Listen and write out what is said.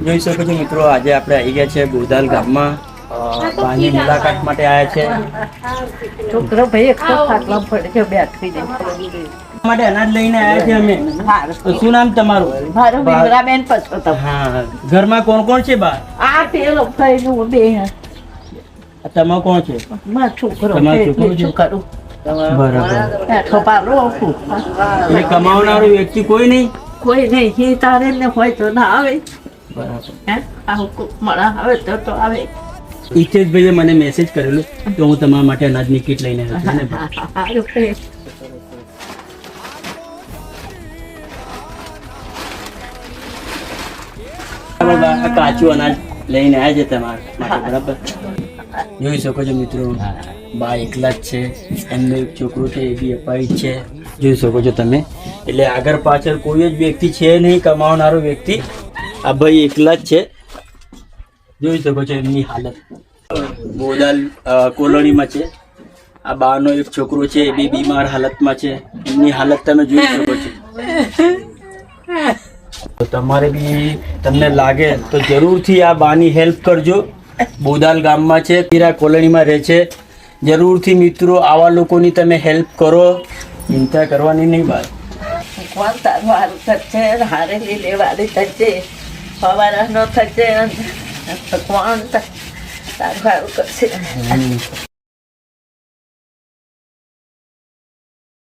જોઈ શકો છો મિત્રો, આજે આપણે આવી ગયા છે બોદાલ ગામમાં પાણી મુલાકાત માટે આવ્યા છે. છોકરો ભાઈ એક તો ખાટલા પડે છે બેઠી દે માટે અનાજ લઈને આવ્યા છે અમે. તો શું નામ તમારું? મારું બિંદ્રાબેન પછો. હા, ઘરમાં કોણ કોણ છે બા? આ પેલો ભાઈ નું બે તમારો કોણ છે? મારો છોકરો તમારો છોકરો છે? શું કરું બરાબર. બેઠો પાડો આખું. એટલે કમાવનારો વ્યક્તિ કોઈ નહીં? કોઈ નહીં હી તારે ને હોય તો ના આવે. બરાબર. હે આવું કોક મળા આવે તો આવે. ઈચ્છેશભાઈએ મને મેસેજ કરેલો તો હું તમારા માટે અનાજની કીટ લઈને આવ્યો છું ને બા. સારું છે. બરાબર બા, આ કાચું અનાજ લઈને આવ્યા છે તમારા માટે. બરાબર. જોઈ શકો છો મિત્રો, બા એકલા જ છે, એમનો એક છોકરો છે એ બી અપાહિત છે. જોઈ શકો છો તમે. એટલે આગળ પાછળ કોઈ જ વ્યક્તિ છે નહીં કમાવનારો વ્યક્તિ. આ ભાઈ એકલા જ છે. જોઈ શકો છો એમની હાલત. બોદાલ કોલોનીમાં છે. આ બાનો એક છોકરો છે એ બી બીમાર હાલતમાં છે. એમની હાલત તમે જોઈ શકો છો. તો તમારે બી તમને લાગે તો જરૂરથી આ બાની હેલ્પ કરજો. બોદાલ ગામમાં છે, પીરા કોલોનીમાં રહે છે. જરૂરથી મિત્રો આવા લોકોની તમે હેલ્પ કરો. ચિંતા કરવાની નહીં બાત. કોણ તારું હારું થશે હારે લીલે વાળી થશે સવારનો થશે કોણ તારું હારું કરશે.